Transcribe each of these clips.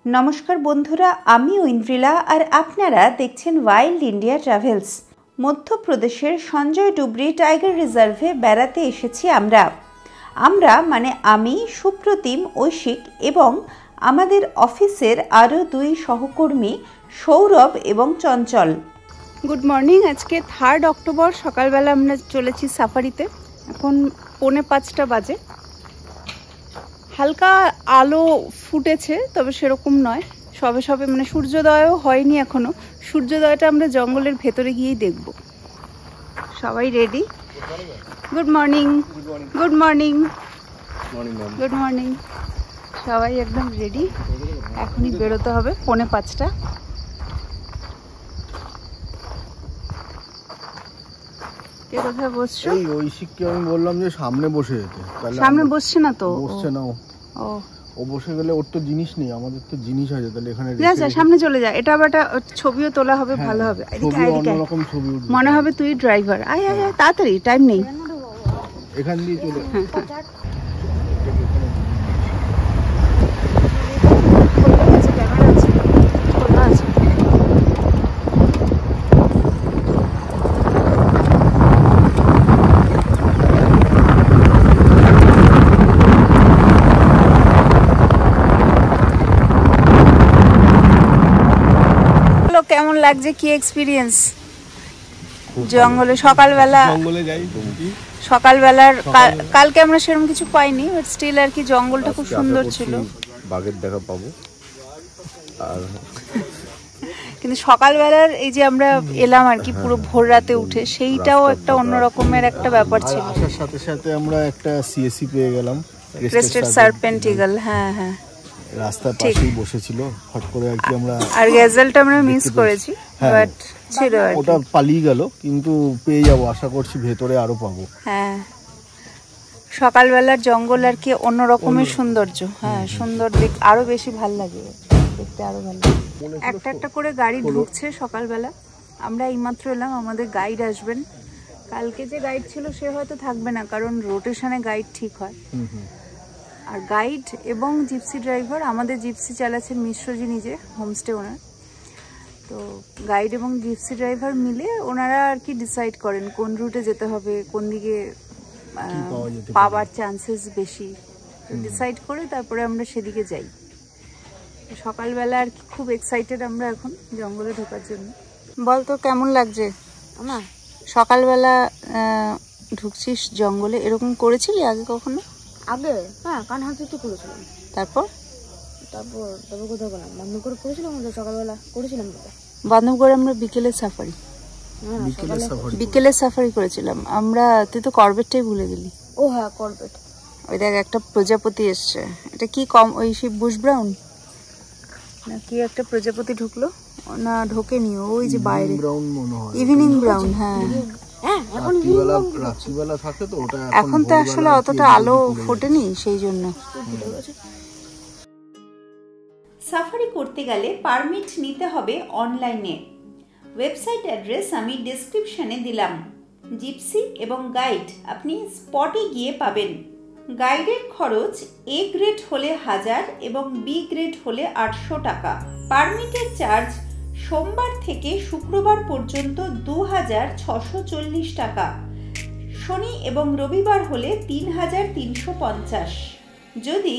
নমস্কার বন্ধুরা, আমি ঐন্দ্রিলা আর আপনারা দেখছেন ওয়াইল্ড ইন্ডিয়া ট্রাভেলস। মধ্যপ্রদেশের সঞ্জয় ডুবরি টাইগার রিজার্ভে বেড়াতে এসেছি আমরা মানে আমি, সুপ্রতিম, ঐশিক এবং আমাদের অফিসের আরও 2 সহকর্মী সৌরভ এবং চঞ্চল। Good morning. আজকে 3 অক্টোবর সকালবেলা আমরা চলেছি সাফারিতে। এখন 4:45 বাজে। হালকা আলো ফুটেছে, তবে সেরকম নয়, সবে সবে মানে সূর্যোদয়ও হয়নি এখনো। সূর্যোদয়টা আমরা জঙ্গলের ভেতরে গিয়েই দেখব। সবাই ready? Good morning. Good morning. Good morning. সবাই একদম রেডি। এখনই বেরোতে হবে 4:45। কে কোথায় বসছো? এই ঐশিককে আমি বললাম যে সামনে বসে যেতে। সামনে বসছে না তো। বসছে না ও বসে গেলে ওর তো জিনিস নেই, আমাদের তো জিনিস আছে, তাহলে এখানে যা সামনে চলে যা। এটা আবার ছবিও তোলা হবে, ভালো হবে। অন্যরকম ছবি উঠবে, মনে হবে তুই ড্রাইভার। আয় আয় আয়, তাড়াতাড়ি, টাইম নেই। এখান দিয়ে চলে কেমন লাগছে? কি এক্সপিরিয়েন্স জঙ্গলে? সকালবেলা যাই সকালবেলার কালকে আমরা সেরকম কিছু পাইনি, বাট স্টিল আর কি জঙ্গলটা খুব সুন্দর ছিল। বাঘের দেখা পাবো। আর কিন্তু সকালবেলার এই যে আমরা এলাম আর কি পুরো ভোর রাতে উঠে, সেইটাও একটা অন্য রকমের একটা ব্যাপার ছিল। আসার সাথে সাথে আমরা একটা সিএসসি পেয়ে গেলাম, ক্রেস্টেড সার্পেন্ট ঈগল। হ্যাঁ হ্যাঁ, রাস্তার পাশেই বসেছিল। হট করে আর কি আমরা আর গ্যাজেলটা আমরা মিস করেছি, বাট ছিল ওটা পালিয়ে গেল, কিন্তু পেয়ে যাবো আশা করছি, ভেতরে আরো পাবো। হ্যাঁ, সকালবেলার জঙ্গল আর কি অন্য রকমের সৌন্দর্য। হ্যাঁ, সুন্দর, আরো বেশি ভাল লাগে দেখতে, আরো ভালো। একটা একটা করে গাড়ি ঢুকছে সকালবেলা। আমরা এইমাত্র এলাম, আমাদের গাইড আসবেন। কালকে যে গাইড ছিল সে হয়তো থাকবে না, কারণ রোটেশনে গাইড ঠিক হয়। আর গাইড এবং জিপসি ড্রাইভার, আমাদের জিপসি চালাচ্ছেন মিশ্রজি নিজে, হোমস্টে ওনার। তো গাইড এবং জিপসি ড্রাইভার মিলে ওনারা আর কি ডিসাইড করেন কোন রুটে যেতে হবে, কোন দিকে পাওয়ার চান্সেস বেশি, ডিসাইড করে তারপরে আমরা সেদিকে যাই। সকালবেলা আর কি খুব এক্সাইটেড আমরা এখন জঙ্গলে ঢোকার জন্য। বল তো কেমন লাগছে? আমার সকালবেলা ঢুকছিস জঙ্গলে, এরকম করেছিলি আগে কখনো? আগে হ্যাঁ, কানহাতে তো করেছিলাম। তারপর কোথাও গেলাম, বান্ধবগড়ে করেছিলাম, আমাদের সকালবেলা করেছিলাম। বান্ধবগড়ে আমরা বিকেলের সাফারি করেছিলাম আমরা। তুই তো কর্বেটটাই ভুলে গেলি। ও হ্যাঁ, কর্বেট। ওই দেখ একটা প্রজাপতি এসছে, এটা কি কম ওই সেই বুশ ব্রাউন না কি একটা প্রজাপতি ঢুকলো না? ঢোকেনি, ওই যে বাইরে ইভিনিং ব্রাউন। হ্যাঁ, এখন তো আসলে অতটা আলো ফোটেনি, সেই জন্য। সাফারি করতে গেলে পারমিট নিতে হবে অনলাইনে। ওয়েবসাইট অ্যাড্রেস আমি ডেসক্রিপশনে দিলাম। জিপসি এবং গাইড আপনি স্পটে গিয়ে পাবেন। গাইডের খরচ এ গ্রেড হলে 1000 এবং বি গ্রেড হলে 800 টাকা। পারমিটের চার্জ সোমবার থেকে শুক্রবার পর্যন্ত 2640 টাকা। শনি এবং রবিবার হলে 3350। যদি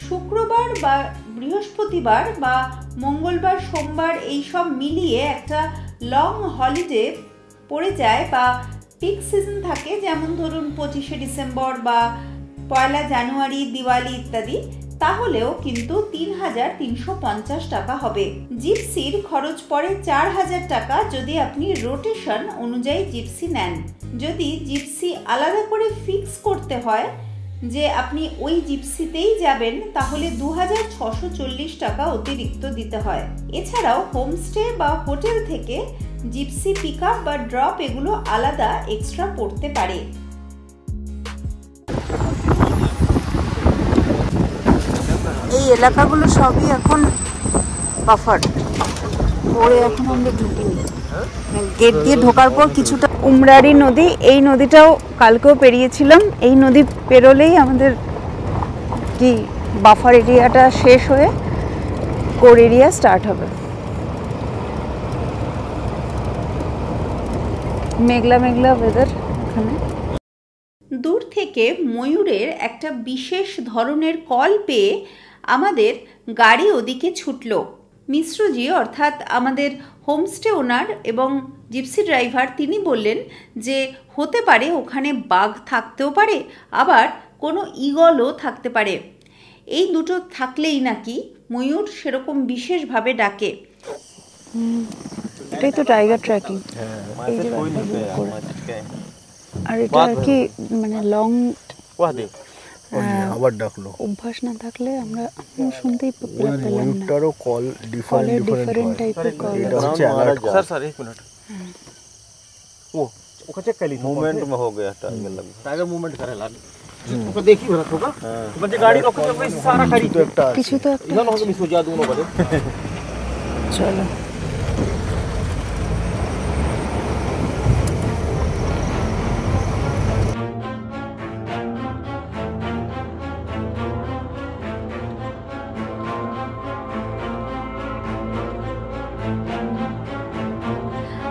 শুক্রবার বা বৃহস্পতিবার বা মঙ্গলবার, সোমবার এই সব মিলিয়ে একটা লং হলিডে পড়ে যায় বা পিক সিজন থাকে, যেমন ধরুন 25শে ডিসেম্বর বা 1 জানুয়ারি, দিওয়ালি ইত্যাদি, তাহলেও কিন্তু 3350 টাকা হবে। জিপসির খরচ পড়ে 4000 টাকা যদি আপনি রোটেশন অনুযায়ী জিপসি নেন। যদি জিপসি আলাদা করে ফিক্স করতে হয় যে আপনি ওই জিপসিতেই যাবেন, তাহলে 2640 টাকা অতিরিক্ত দিতে হয়। এছাড়াও হোমস্টে বা হোটেল থেকে জিপসি পিক আপ বা ড্রপ এগুলো আলাদা এক্সট্রা পড়তে পারে। এই এলাকাগুলো সবই এখন বাফার পরে, এখন আমরা ঢুকিনি। গেট দিয়ে ঢোকার পর কিছুটা উমরারি নদী, এই নদীটাও কালকেও পেরিয়েছিলাম। এই নদী পেরোলেই আমাদের কি বাফার এরিয়াটা শেষ হয়ে কোর এরিয়া স্টার্ট হবে। মেঘলা মেঘলা ওয়েদার এখানে। দূর থেকে ময়ূরের একটা বিশেষ ধরনের কল পেয়ে আমাদের গাড়ি ওদিকে ছুটল। মিশ্রজি অর্থাৎ আমাদের হোমস্টে ওনার এবং জিপসি ড্রাইভার তিনি বললেন যে হতে পারে ওখানে বাঘ থাকতেও পারে, আবার কোনো ঈগলও থাকতে পারে। এই দুটো থাকলেই নাকি ময়ূর সেরকম বিশেষভাবে ডাকে। এটাই তো টাইগার ট্র্যাকিং। আর এটা আর কি মানে লং আবার ডাকলো, অভ্যাস না থাকলে আমরা শুনতেই পেলাম না। ময়ূরটারও কল ডিফারেন্ট টাইপের কল। এটা হচ্ছে অ্যালার্ট কল। सर 1 मिनट वो ओका चेक कर ली मूवमेंट में हो गया टाइगर लग टाइगर मूवमेंट करे ला ओका देखी भरत होगा बच्चे गाड़ी रोक के कोई सारा खड़ी তো একটা কিছু তো একটা इधर हो मिस हो जा दोनों बजे চলো।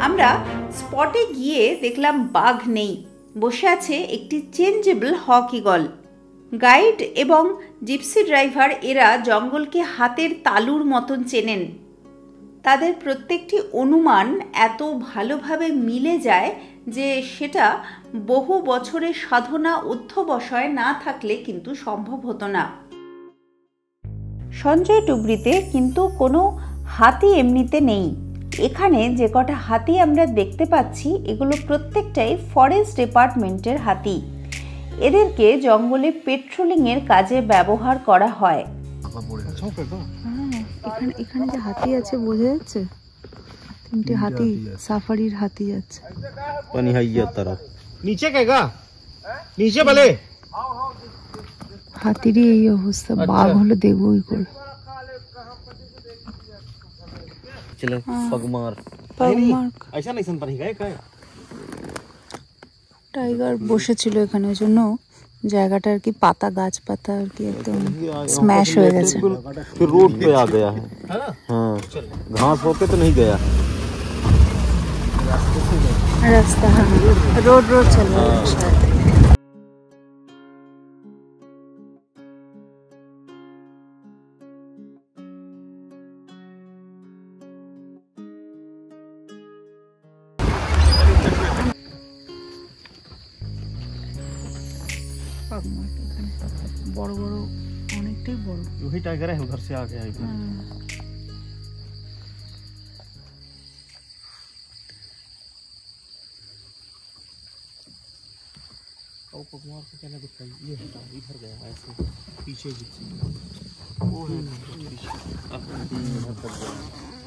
আমরা স্পটে গিয়ে দেখলাম বাঘ নেই, বসে আছে একটি চেঞ্জেবল হক ঈগল। গাইড এবং জিপসি ড্রাইভার এরা জঙ্গলকে হাতের তালুর মতন চেনেন। তাদের প্রত্যেকটি অনুমান এত ভালোভাবে মিলে যায় যে সেটা বহু বছরের সাধনা অধ্যবসায় না থাকলে কিন্তু সম্ভব হতো না। সঞ্জয় টুবরিতে কিন্তু কোনো হাতি এমনিতে নেই। এখানে যে কটা হাতি আমরা দেখতে পাচ্ছি এগুলো প্রত্যেকটাই ফরেস্ট ডিপার্টমেন্টের হাতি। এদেরকে জঙ্গলে পেট্রোলিংয়ের কাজে ব্যবহার করা হয়। এখানে এখানে যে হাতি আছে বোঝা যাচ্ছে, 3টে হাতি, সাফারির হাতি আছে। पानी है ये तरफ নিচে কেগা নিচে বলে হাতিরই এই অবস্থা, বাঘ হলে দেখবই করে। चलो पगमार পাগমার্ক ऐसा नहीं सन पर ही गए काय টাইগার বসেছিল এখানে, ওই জন্য জায়গাটা আর কি পাতা গাছ পাতা আর কি একদম স্ম্যাশ হয়ে গেছে। फिर रोड पे आ गया है हाँ घास होके तो नहीं गया रास्ता, हाँ रोड चल रहा है शायद। বড় বড় অনেকটাই বড়। वही टाइगर है उधर से आ गया इधर और पगमार को क्या दिखता है ये हटा इधर गया ऐसे पीछे वो है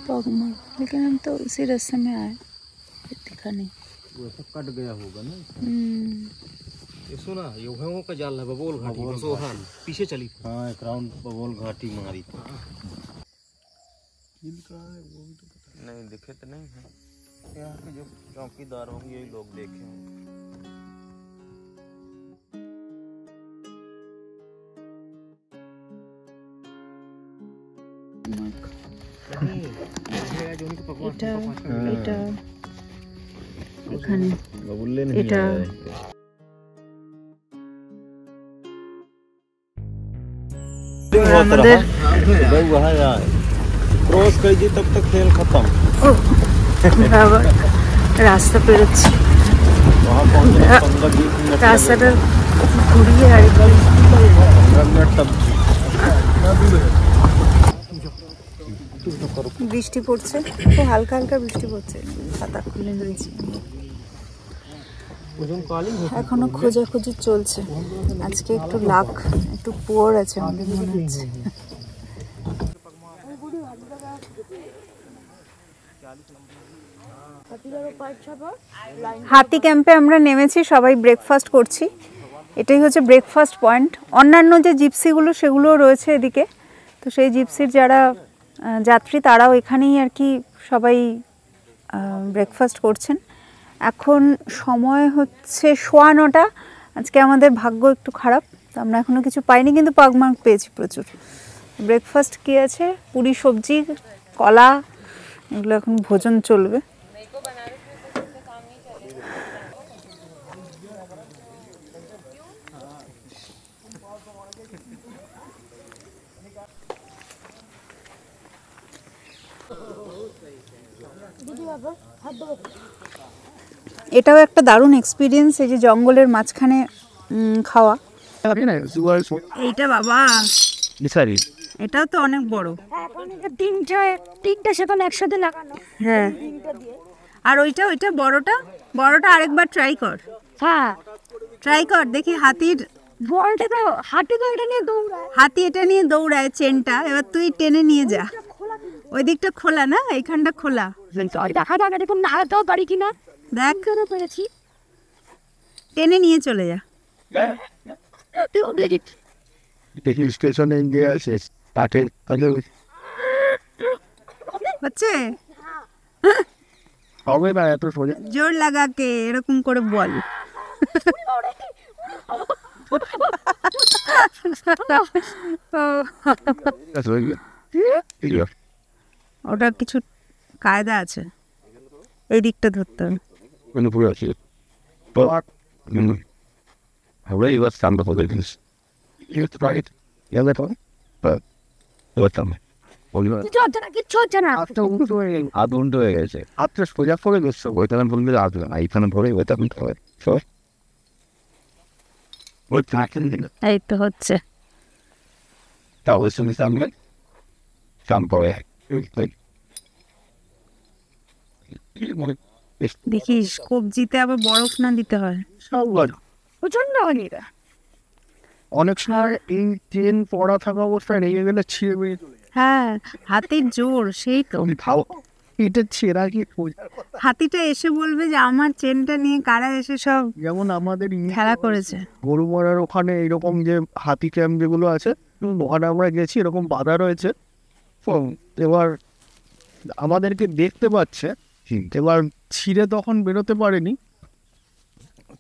पगमार्क, लेकिन हम तो उसी रास्ते में आए, दिखा नहीं। वो ऐसा कट गया होगा ना ये सुना ये वो का जाल है बबोल घाटी सोहान पीछे चली हाँ एक राउंड बबोल घाटी मारी थी नहीं दिखे तो नहीं है यहाँ के जो चौकीदार होंगे यही लोग देखे होंगे এটা এটা এখানে बबुल्ले नहीं এটা আমাদের वहाँ यार क्रॉस कर दी तब तक खेल खत्म আবার রাস্তা পেরোচ্ছি, वहाँ पहुँचने 15-20 मिनट রাস্তাটা ঘুরিয়ে আর কি 15 मिनट तब বৃষ্টি পড়ছে, খুব হালকা হালকা বৃষ্টি পড়ছে, ছাতা খুলে রয়েছে। এখনো খোঁজাখুঁজি চলছে, আজকে একটু লাক একটু পুয়ার আছে আমাদের মনে হচ্ছে। হাতি ক্যাম্পে আমরা নেমেছি, সবাই ব্রেকফাস্ট করছি। এটাই হচ্ছে ব্রেকফাস্ট পয়েন্ট। অন্যান্য যে জিপসিগুলো সেগুলোও রয়েছে এদিকে, তো সেই জিপসির যারা যাত্রী তারাও এখানেই আর কি সবাই ব্রেকফাস্ট করছেন। এখন সময় হচ্ছে 9:15। আজকে আমাদের ভাগ্য একটু খারাপ, তো আমরা এখনও কিছু পাইনি, কিন্তু পাগমার্ক পেয়েছি প্রচুর। ব্রেকফাস্ট কি আছে, পুরি সবজি কলা, এগুলো এখন ভোজন চলবে। এটাও একটা দারুণ এক্সপিরিয়েন্স, এই যে জঙ্গলের মাঝখানে খাওয়া। এইটা বাবা, এটাও তো অনেক বড়। তিনটা সেখানে একসাথে লাগানো। হ্যাঁ, আর ওইটা বড়টা আরেকবার ট্রাই কর। হ্যাঁ, ট্রাই কর দেখি। হাতির বলটা তো হাতি তো এটা নিয়ে দৌড়ায়। হাতি এটা নিয়ে দৌড়ায় চেনটা, এবার তুই টেনে নিয়ে যা। ওই দিকটা খোলা না, এইখানটা খোলা। দেখা যাক দেখুন নাড়াতেও পারি কিনা। দেখ, করে পেরেছি, টেনে নিয়ে চলে যা। স্টেশনে গিয়ে আছে তাতে হচ্ছে হবে না এত সোজা। জোর লাগাকে এরকম করে বল। ওটা কিছু কায়দা আছে, এই দিকটা ধরতে হবে। কিচ্ছু হচ্ছে না। আধ ঘন্টা হয়ে গেছে, হাতটা সোজা করে বসছো, ওইখানে বললে আসবে না, এইখানে ধরে ওইটা হবে। এই তো হচ্ছে। তাহলে শুনি সামনে পরে দেখিস কবজিতে আবার বরফ না দিতে হয়। প্রচন্ড অনেকটা অনেক সময় এই ট্রেন পড়া থাকা অবস্থায় রেগে গেলে ছিঁড়ে বেরিয়ে চলে যায়। হ্যাঁ, হাতির জোর সেই তো। খাও এটা ছেঁড়া কি, হাতিটা এসে বলবে যে আমার চেনটা নিয়ে কারা এসে সব যেমন আমাদের খেলা করেছে। গরু মারার ওখানে এরকম যে হাতি ক্যাম্প যেগুলো আছে, ওখানে আমরা গেছি, এরকম বাধা রয়েছে। এবার আমাদেরকে দেখতে পাচ্ছে, এবার ছিঁড়ে তখন বেরোতে পারেনি,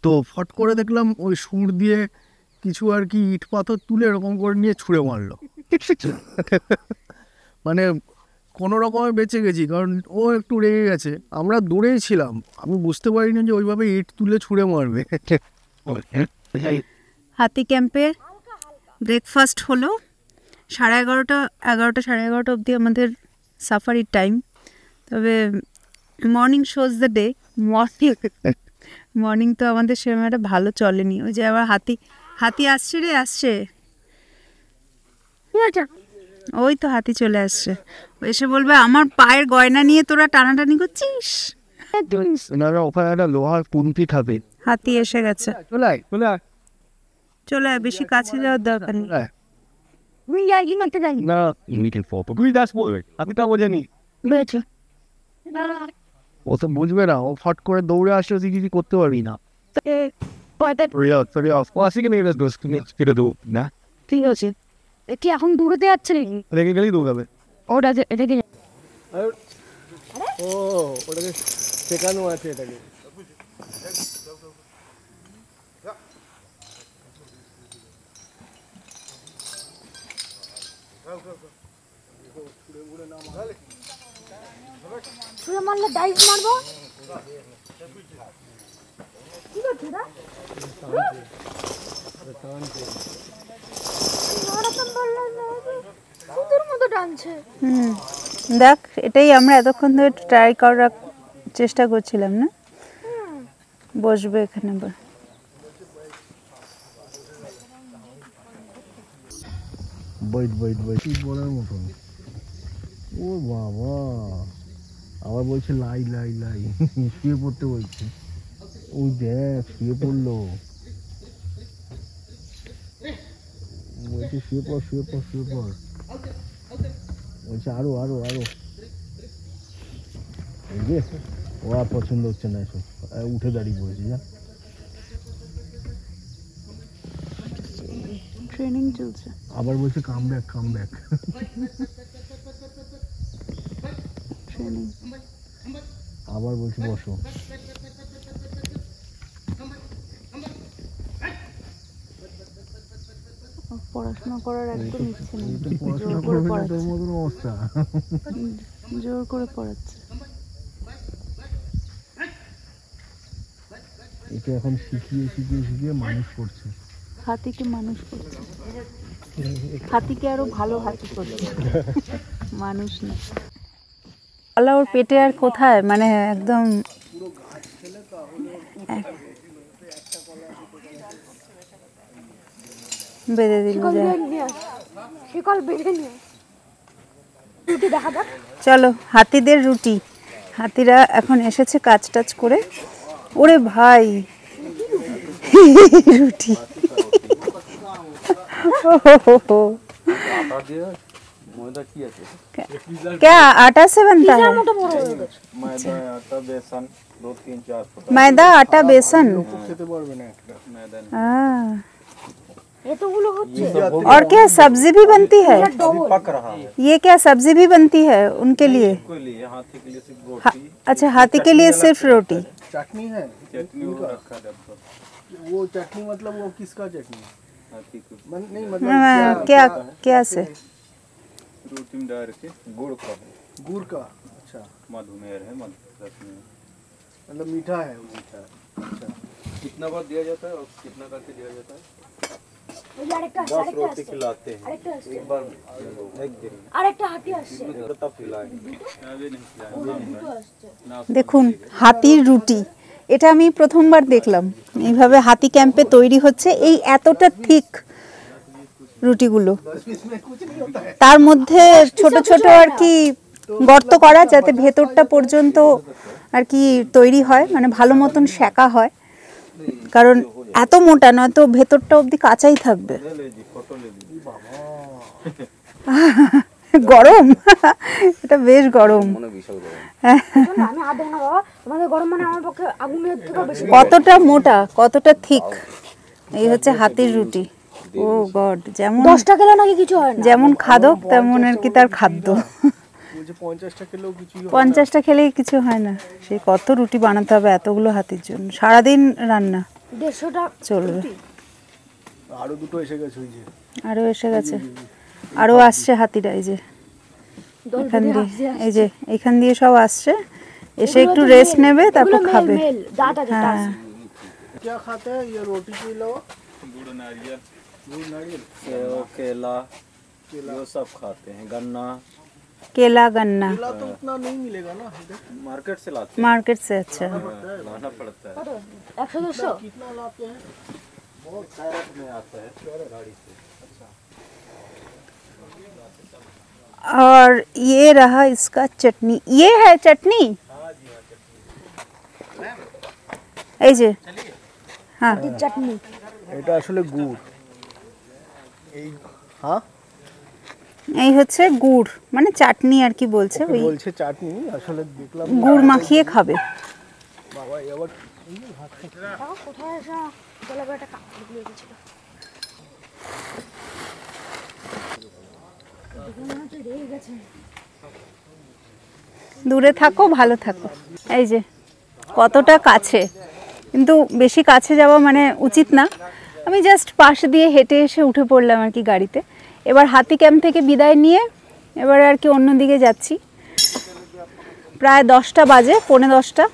তো ফট করে দেখলাম ওই সুর দিয়ে কিছু আর কি ইট পাথর তুলে এরকম করে নিয়ে ছুঁড়ে মারলো। মানে কোনো রকমে বেঁচে গেছি, কারণ ও একটু রেগে গেছে। আমরা দূরেই ছিলাম, আমি বুঝতে পারিনি যে ওইভাবে ইট তুলে ছুঁড়ে মারবে। হাতি ক্যাম্পে ব্রেকফাস্ট হলো। 11:30 অবধি আমাদের সাফারির টাইম। তবে morning shows the day. Morning তো আমাদের সেরকম একটা ভালো চলেনি। ওই যে আবার হাতি আসছে। ওই তো হাতি চলে আসছে, এসে বলবে আমার পায়ের গয়না নিয়ে তোরা টানাটানি করছিস। ওখানে একটা লোহার কুন্তি থাকে। হাতি এসে গেছে, চলে আয়, বেশি কাছে যাওয়ার দরকার নেই। না আমি তা বোঝেনি, ও তো বুঝবে না, ও ফট করে দৌড়ে আসলে তুই কিছু করতে পারবি না। ঠিক আছে, কি এখন দৌড়তে যাচ্ছে নাকি? রেখে গেলেই দৌড়াবে। ওটা রেখে ও ওটাকে শেখানো আছে এটাকে। ছুঁড়ে মারলে ডাইভ মারবো। কি করছিস রে? দেখ, এটাই আমরা এতক্ষণ ধরে ট্রাই করার চেষ্টা করছিলাম না। বসবে এখানে আবার। কি বলার মতন। ও বাবা, আবার বলছে লাই শুয়ে পড়তে বলছে। ওই দেখ শুয়ে পড়লো, বলছে শুয়ে পড়। বলছে আরো এই যে ও আর পছন্দ হচ্ছে না এসব, উঠে দাঁড়িয়ে পড়েছে। যা ট্রেনিং চলছে, আবার বলছে কাম ব্যাক ট্রেনিং। আবার বলছে বসো। ও পড়াশোনা করার একদম ইচ্ছে নেই, জোর করে পড়াচ্ছে, জোর করে পড়াচ্ছে। একে এখন শিখিয়ে শিখিয়ে শিখিয়ে মানুষ করছে, হাতিকে মানুষ করছে, হাতিকে আরো ভালো হাতি করছে, মানুষ না। আল্লাহ ওর পেটে আর কোথায়, মানে একদম বেঁধে দিল। চলো হাতিদের রুটি, হাতিরা এখন এসেছে কাজ টাজ করে। ওরে ভাই রুটি क्या आटा से बनता है? मैदा आटा बेसन। और क्या सब्जी भी बनती है? ये क्या सब्जी भी बनती है उनके लिए? अच्छा हाथी के लिए सिर्फ रोटी। चटनी है, वो चटनी मतलब वो किसका चटनी? नहीं मतलब क्या क्या से? रोटी में डाल के गुड़ का, गुड़ का। अच्छा मधुमेह है, मतलब मीठा है, मीठा। अच्छा कितना बार दिया जाता है और कितना करके दिया जाता है? 10 रोटी खिलाते हैं एक बार, एक दिन तब खिलाएंगे। দেখুন হাতির রুটি, এটা আমি প্রথমবার দেখলাম এইভাবে হাতি ক্যাম্পে তৈরি হচ্ছে। এই এতটা থিক রুটিগুলো, তার মধ্যে ছোট ছোট আর কি গর্ত করা, যাতে ভেতরটা পর্যন্ত আর কি তৈরি হয়, মানে ভালো মতন সেকা হয়, কারণ এত মোটা নয় তো ভেতরটা অবধি কাঁচাই থাকবে। গরম, এটা বেশ গরম। কতটা মোটা, কতটা থিক, এই হচ্ছে হাতির রুটি। ও গড, যেমন 10টা খেলে নাকি কিছু হয় না, যেমন খাদক তেমন আর কি তার খাদ্য। 50টা খেলেই কিছু হয় না। সেই কত রুটি বানাতে হবে এতগুলো হাতির জন্য, সারাদিন রান্না 150টা চলবে। আরো দুটো এসে গেছে, ওই যে আরো এসে গেছে, আরো আসছে হাতিরা। এই যে এখান দিয়ে, এই যে এখান দিয়ে সব আসছে, এসে একটু রেস্ট নেবে তারপর খাবে। হ্যাঁ क्या खाते हैं ये रोटी के अलावा? गुड़ नारियल, सेव, केला, ये सब खाते हैं। गन्ना, केला गन्ना केला तो उतना नहीं मिलेगा ना, मार्केट से लाते मार्केट से। अच्छा हैं, लाना पड़ता है। 100-200 कितना लाते हैं? बहुत कैरेट में आता है गाड़ी से। और ये रहा इसका चटनी, ये है चटनी। এই যে হ্যাঁ চাটনি, এটা আসলে গুড়। এই হ্যাঁ এই হচ্ছে গুড়, মানে চাটনি আর কি বলছে, ওই বলছে চাটনি, আসলে দেখলাম গুড় মাখিয়ে খাবে। বাবা এবার কোথায় এসে গলাবে একটা কাপড় দিয়ে গেছিল, রেগে গেছে। দূরে থাকো, ভালো থাকো। এই যে কতটা কাছে, কিন্তু বেশি কাছে যাওয়া মানে উচিত না। আমি জাস্ট পাশ দিয়ে হেঁটে এসে উঠে পড়লাম আর কি গাড়িতে। এবার হাতি ক্যাম্প থেকে বিদায় নিয়ে এবার আর কি অন্যদিকে যাচ্ছি। প্রায় 10টা বাজে, 10:45।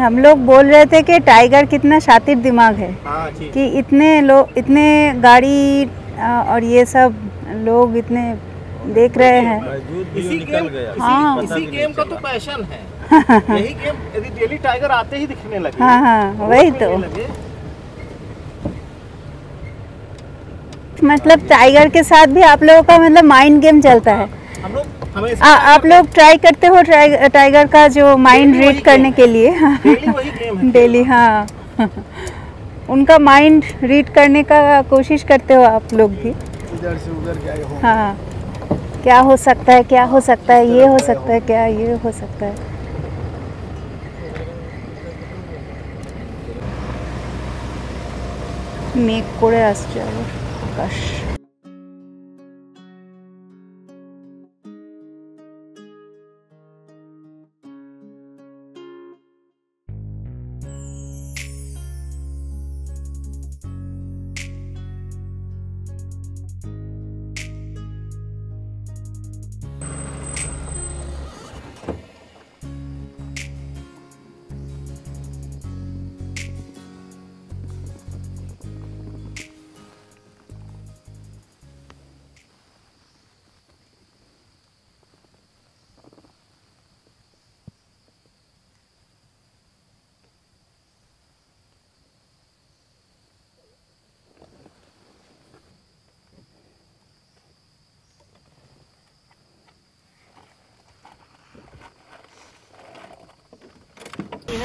हम लोग बोल रहे थे कि टाइगर कितना शातिर दिमाग है, कि इतने गाड़ी और ये सब लोग इतने देख रहे हैं। इसी गेम का तो पैशन है। यही गेम यदि डेली टाइगर आते ही दिखने लगे, हाँ वही तो मतलब टाइगर के साथ भी आप लोगों का मतलब माइंड गेम चलता है। हम लोग हमेशा आप लोग ट्राई करते हो टाइगर का जो माइंड रीड करने के लिए? डेली वही गेम है डेली, हाँ उनका माइंड रीड करने का कोशिश करते हो आप लोग भी? इधर से उधर क्या हो, हाँ क्या हो सकता है, क्या हो सकता है, ये हो सकता है, क्या ये हो सकता है। মেঘ করে আসছে আবার আকাশ।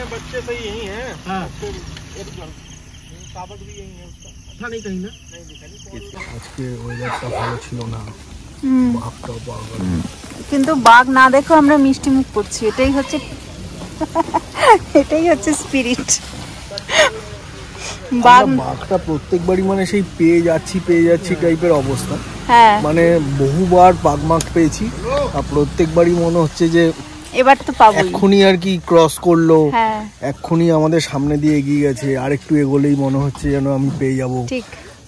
हैं बच्चे सही यही हैं। हाँ साबक भी यही है उसका। अच्छा नहीं कहीं ना नहीं दिखा नहीं। आज के ওয়েদারটা ভালো ছিল না। বাঘটা বাঘ কিন্তু বাঘ না দেখো আমরা মিষ্টি মুখ করছি, এটাই হচ্ছে স্পিরিট। বাঘটা প্রত্যেকবারই মানে সেই পেয়ে যাচ্ছি টাইপের অবস্থা। হ্যাঁ মানে বহুবার বাঘ পেয়েছি আর প্রত্যেকবারই মনে হচ্ছে যে এবার তো পাবো, এক্ষুনি আর কি ক্রস করলো, হ্যাঁ এক্ষুনি আমাদের সামনে দিয়ে এগিয়ে গেছে, আর একটু এগোলেই মনে হচ্ছে যেন আমি পেয়ে যাব। ঠিক,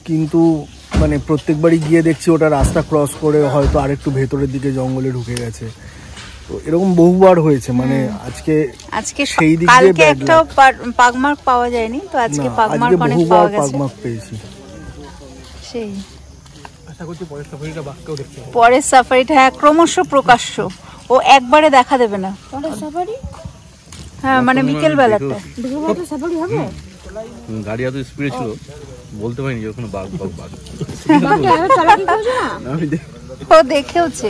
কিন্তু মানে প্রত্যেকবারই গিয়ে দেখছি ওটা রাস্তা ক্রস করে হয়তো আরেকটু ভেতরের দিকে জঙ্গলে ঢুকে গেছে। তো এরকম বহুবার হয়েছে। মানে আজকে সেই দিক দিয়ে কালকে একটা পাগমার্ক পাওয়া যায়নি, তো আজকে পাগমার্ক অনেক পাওয়া গেছে। পাগমার্ক পেয়েছি সেই আশা করছি পরের সাফারিটা বাঘকেও দেখতে হবে। পরের সাফারিটা হ্যাঁ ক্রমশ প্রকাশ্য, ও একবারে দেখা দেবে না। পরের সাফারি হ্যাঁ মানে বিকেল বেলাটা বিকেলবেলাটা সাফারি হবে। গাড়ি এত স্পিডে ছিল বলতে পারিনি যে ওখানে বাঘ। বাঘটা এত চালাকি করছে না, আমি ও দেখেওছে।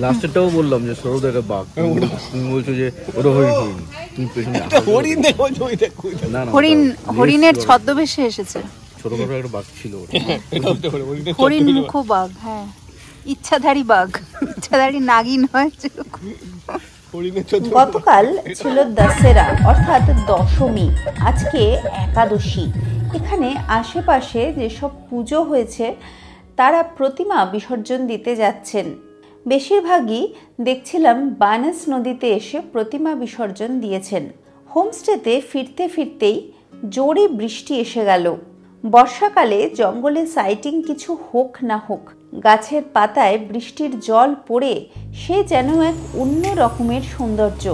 লাস্টেরটাও বললাম যে সরো দেখা বাঘ, তুমি বলছো যে ওটা হরিণ, তুমি পেছনে হরিণ দেখো না না হরিণের ছদ্মবেশে এসেছে। ছোটখাটো একটা বাঘ ছিল হরিণ মুখ বাঘ, হ্যাঁ ইচ্ছাধারী বাঘ, ইচ্ছাধারী নাগিন হয়। গতকাল ছিল দশেরা অর্থাৎ দশমী, আজকে একাদশী। এখানে আশেপাশে যেসব পুজো হয়েছে তারা প্রতিমা বিসর্জন দিতে যাচ্ছেন। বেশিরভাগই দেখছিলাম বানাস নদীতে এসে প্রতিমা বিসর্জন দিয়েছেন। হোমস্টেতে ফিরতে ফিরতেই জোরে বৃষ্টি এসে গেল। বর্ষাকালে জঙ্গলে সাইটিং কিছু হোক না হোক, গাছের পাতায় বৃষ্টির জল পড়ে সে যেন এক অন্য রকমের সৌন্দর্য।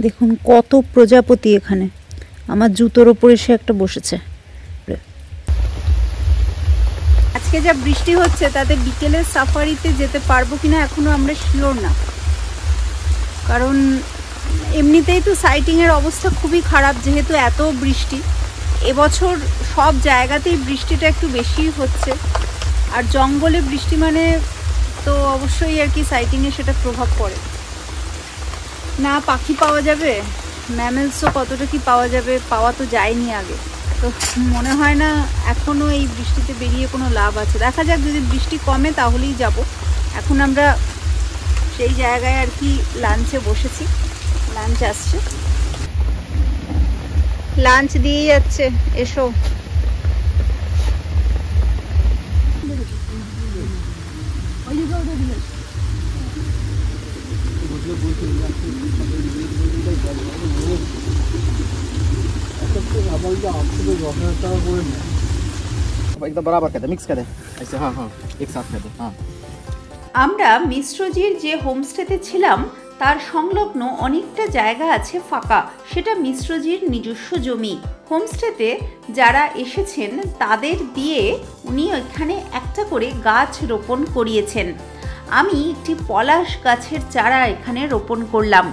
দেখুন কত প্রজাপতি এখানে, আমার জুতোর ওপর এসে একটা বসেছে। আজকে যা বৃষ্টি হচ্ছে তাতে বিকেলের সাফারিতে যেতে পারবো কিনা এখনো আমরা শিওর না, কারণ এমনিতেই তো সাইটিংয়ের অবস্থা খুবই খারাপ যেহেতু এত বৃষ্টি। এবছর সব জায়গাতেই বৃষ্টিটা একটু বেশি হচ্ছে, আর জঙ্গলে বৃষ্টি মানে তো অবশ্যই আর কি সাইটিংয়ে সেটা প্রভাব পড়ে। না পাখি পাওয়া যাবে, ম্যামেলসও কতটা কি পাওয়া যাবে, পাওয়া তো যায়নি আগে, তো মনে হয় না এখনও এই বৃষ্টিতে বেরিয়ে কোনো লাভ আছে। দেখা যাক, যদি বৃষ্টি কমে তাহলেই যাব। এখন আমরা সেই জায়গায় আর কি লাঞ্চে বসেছি, লাঞ্চ আসছে, লাঞ্চ দিয়ে যাচ্ছে, এসো। एकदम बराबर कर दे, मिक्स कर दे ऐसे। हाँ हाँ एक साथ कर दे। हाँ আমরা মিশ্রজির যে হোমস্টেতে ছিলাম তার সংলগ্ন অনেকটা জায়গা আছে ফাঁকা, সেটা মিশ্রজির নিজস্ব জমি। হোমস্টেতে যারা এসেছেন তাদের দিয়ে উনি এখানে একটা করে গাছ রোপণ করিয়েছেন। আমি একটি পলাশ গাছের চারা এখানে রোপণ করলাম।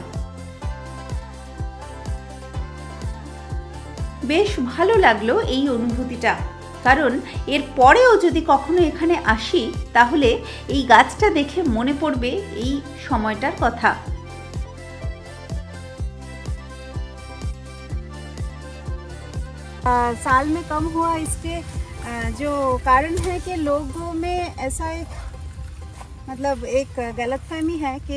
বেশ ভালো লাগলো এই অনুভূতিটা, কারণ এর পরেও যদি কখনো এখানে আসি তাহলে এই গাছটা দেখে মনে পড়বে এই সময়টার কথা। साल में कम हुआ, इसके जो कारण है कि लोगों में ऐसा एक मतलब एक गलतफहमी है कि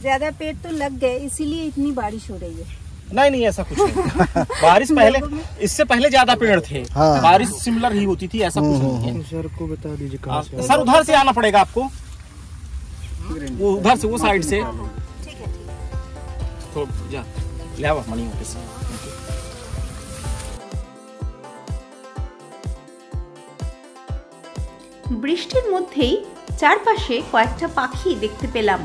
ज्यादा पेड़ तो लग गए इसीलिए इतनी बारिश हो रही है। नहीं ऐसा कुछ नहीं। बारिश पहले, इससे पहले ज्यादा पेड़ थे। हाँ। बारिश सिमिलर ही होती थी, ऐसा कुछ नहीं है। सर को बता दीजिए सर, उधर से आना पड़ेगा आपको, वो उधर से, वो साइड से। ठीक है तो जा ले आओ मनी ऑफिस। বৃষ্টির মধ্যেই চারপাশে কয়েকটা পাখি দেখতে পেলাম।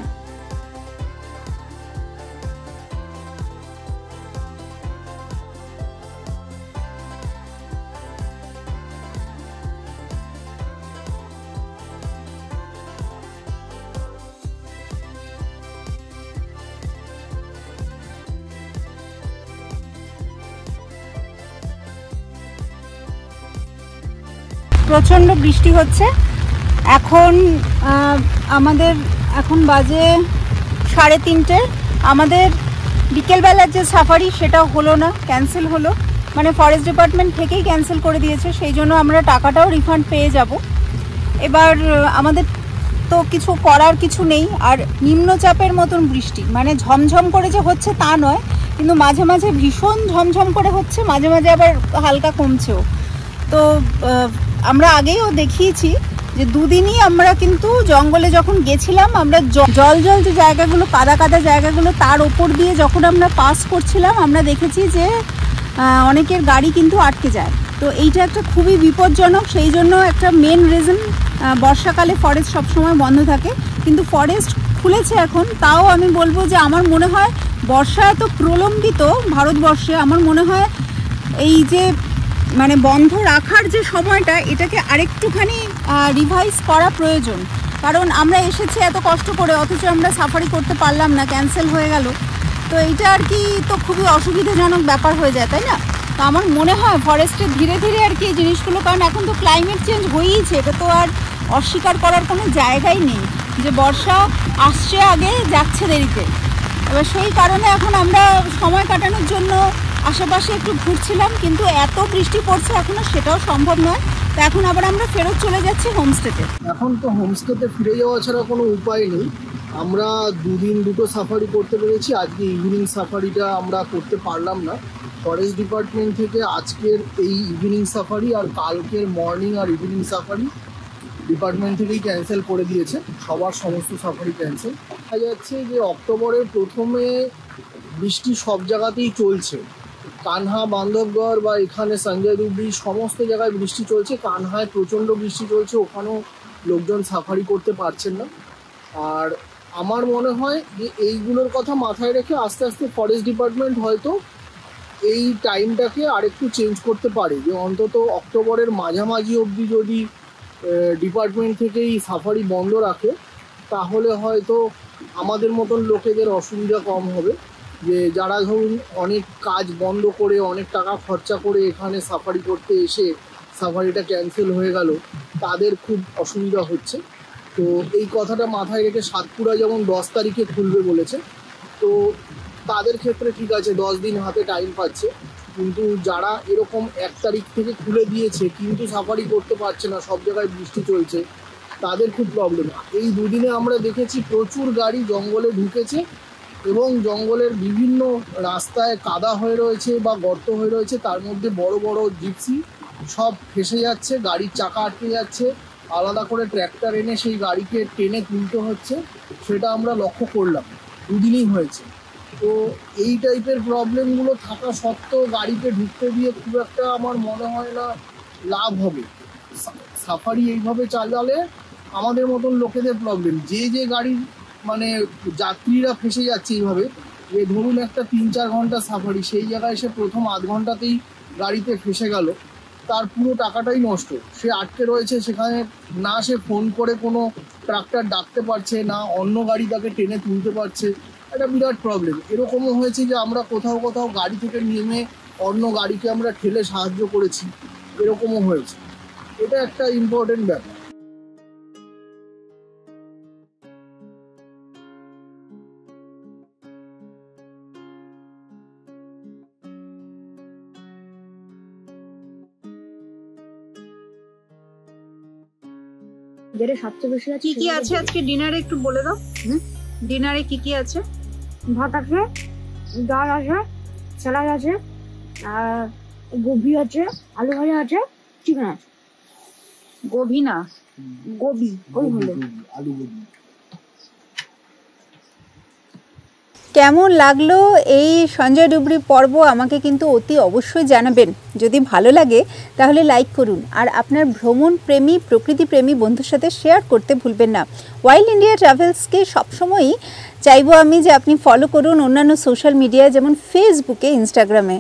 প্রচণ্ড বৃষ্টি হচ্ছে। এখন আমাদের এখন বাজে 3:30। আমাদের বিকেলবেলার যে সাফারি সেটা হলো না, ক্যান্সেল হলো, মানে ফরেস্ট ডিপার্টমেন্ট থেকেই ক্যান্সেল করে দিয়েছে, সেই জন্য আমরা টাকাটাও রিফান্ড পেয়ে যাব। এবার আমাদের তো কিছু করার কিছু নেই। আর নিম্নচাপের মতন বৃষ্টি, মানে ঝমঝম করে যে হচ্ছে তা নয়, কিন্তু মাঝে মাঝে ভীষণ ঝমঝম করে হচ্ছে, মাঝে মাঝে আবার হালকা কমছেও। তো আমরা আগেও দেখিয়েছি যে 2 দিনই আমরা কিন্তু জঙ্গলে যখন গেছিলাম, আমরা জল যে জায়গাগুলো, কাদা কাদা জায়গাগুলো, তার ওপর দিয়ে যখন আমরা পাস করছিলাম, আমরা দেখেছি যে অনেকের গাড়ি কিন্তু আটকে যায়। তো এইটা একটা খুবই বিপজ্জনক। সেই জন্য একটা মেন রিজন, বর্ষাকালে ফরেস্ট সবসময় বন্ধ থাকে, কিন্তু ফরেস্ট খুলেছে এখন। তাও আমি বলবো যে আমার মনে হয় বর্ষা এত প্রলম্বিত ভারতবর্ষে, আমার মনে হয় এই যে মানে বন্ধ রাখার যে সময়টা, এটাকে আরেকটুখানি রিভাইজ করা প্রয়োজন। কারণ আমরা এসেছি এত কষ্ট করে, অথচ আমরা সাফারি করতে পারলাম না, ক্যান্সেল হয়ে গেল। তো এইটা আর কি তো খুবই অসুবিধাজনক ব্যাপার হয়ে যায়, তাই না? তো আমার মনে হয় ফরেস্টে ধীরে ধীরে আর কি এই জিনিসগুলো, কারণ এখন তো ক্লাইমেট চেঞ্জ হয়েইছে, এটা তো আর অস্বীকার করার কোনো জায়গাই নেই যে বর্ষা আসছে আগে, যাচ্ছে দেরিতে। এবার সেই কারণে এখন আমরা সময় কাটানোর জন্য আশেপাশে একটু ঘুরছিলাম, কিন্তু এত বৃষ্টি পড়ছে এখনও সেটাও সম্ভব নয়। তো এখন আবার আমরা ফেরত চলে যাচ্ছি হোমস্টেতে। এখন তো হোমস্টেতে ফিরে যাওয়া ছাড়া কোনো উপায় নেই। আমরা 2 দিন 2টো সাফারি করতে পেরেছি। আজকে ইভিনিং সাফারিটা আমরা করতে পারলাম না। ফরেস্ট ডিপার্টমেন্ট থেকে আজকের এই ইভিনিং সাফারি আর কালকের মর্নিং আর ইভিনিং সাফারি ডিপার্টমেন্ট থেকেই ক্যান্সেল করে দিয়েছে, সবার সমস্ত সাফারি ক্যান্সেল। দেখা যাচ্ছে যে অক্টোবরের প্রথমে বৃষ্টি সব জায়গাতেই চলছে। কানহা, বান্ধবগড় বা এখানে সঞ্জয় ডুবরি সমস্ত জায়গায় বৃষ্টি চলছে। কানহায় প্রচণ্ড বৃষ্টি চলছে, ওখানেও লোকজন সাফারি করতে পারছেন না। আর আমার মনে হয় যে এইগুলোর কথা মাথায় রেখে আস্তে আস্তে ফরেস্ট ডিপার্টমেন্ট হয়তো এই টাইমটাকে আরেকটু চেঞ্জ করতে পারে, যে অন্তত অক্টোবরের মাঝামাঝি অবধি যদি ডিপার্টমেন্ট থেকেই সাফারি বন্ধ রাখে, তাহলে হয়তো আমাদের মতন লোকেদের অসুবিধা কম হবে। যে যারা ধরুন অনেক কাজ বন্ধ করে, অনেক টাকা খরচা করে এখানে সাফারি করতে এসে সাফারিটা ক্যান্সেল হয়ে গেল, তাদের খুব অসুবিধা হচ্ছে। তো এই কথাটা মাথায় রেখে সাতপুরা যেমন 10 তারিখে খুলবে বলেছে, তো তাদের ক্ষেত্রে ঠিক আছে, 10 দিন হাতে টাইম পাচ্ছে। কিন্তু যারা এরকম 1 তারিখ থেকে খুলে দিয়েছে কিন্তু সাফারি করতে পারছে না, সব জায়গায় বৃষ্টি চলছে, তাদের খুব প্রবলেম। এই 2 দিনে আমরা দেখেছি প্রচুর গাড়ি জঙ্গলে ঢুকেছে এবং জঙ্গলের বিভিন্ন রাস্তায় কাদা হয়ে রয়েছে বা গর্ত হয়ে রয়েছে, তার মধ্যে বড় বড় জিপসি সব ফেসে যাচ্ছে, গাড়ির চাকা আটকে যাচ্ছে, আলাদা করে ট্র্যাক্টর এনে সেই গাড়িকে টেনে তুলতে হচ্ছে। সেটা আমরা লক্ষ্য করলাম, 2 দিনই হয়েছে। তো এই টাইপের প্রবলেমগুলো থাকা সত্ত্বেও গাড়িতে ঢুকতে দিয়ে খুব একটা আমার মনে হয় না লাভ হবে। সাফারি এইভাবে চালালে আমাদের মতন লোকেদের প্রবলেম। যে গাড়ির মানে যাত্রীরা ফেসে যাচ্ছে এইভাবে, যে ধরুন একটা 3-4 ঘন্টা সাফারি, সেই জায়গায় সে প্রথম আধ ঘন্টাতেই গাড়িতে ফেসে গেল, তার পুরো টাকাটাই নষ্ট। সে আটকে রয়েছে সেখানে, না সে ফোন করে কোনো ট্রাক্টর ডাকতে পারছে, না অন্য গাড়ি তাকে টেনে তুলতে পারছে, একটা বিরাট প্রবলেম। এরকমও হয়েছে যে আমরা কোথাও কোথাও গাড়ি থেকে নেমে অন্য গাড়িকে আমরা ঠেলে সাহায্য করেছি, এরকমও হয়েছে। এটা একটা ইম্পর্টেন্ট ব্যাপার। যেটা সবচেয়ে বেশি আছে, কি কি আছে আজকে ডিনারে একটু বলে দাও। ডিনারে কি কি আছে? ভাত আছে, ডাল আছে, স্যালাড আছে, আর গোবি আছে, আলু ভাজা আছে, চিকেন আছে। গোবি না, গোবি, ওই হলো আলু গোবি। কেমন লাগলো এই সঞ্জয় ডুবরি পর্ব আমাকে কিন্তু অতি অবশ্যই জানাবেন। যদি ভালো লাগে তাহলে লাইক করুন, আর আপনার ভ্রমণ প্রেমী, প্রকৃতি প্রেমী বন্ধুর সাথে শেয়ার করতে ভুলবেন না। ওয়াইল্ড ইন্ডিয়া ট্রাভেলসকে সবসময়ই চাইবো আমি যে আপনি ফলো করুন অন্যান্য সোশ্যাল মিডিয়ায়, যেমন ফেসবুকে, ইনস্টাগ্রামে।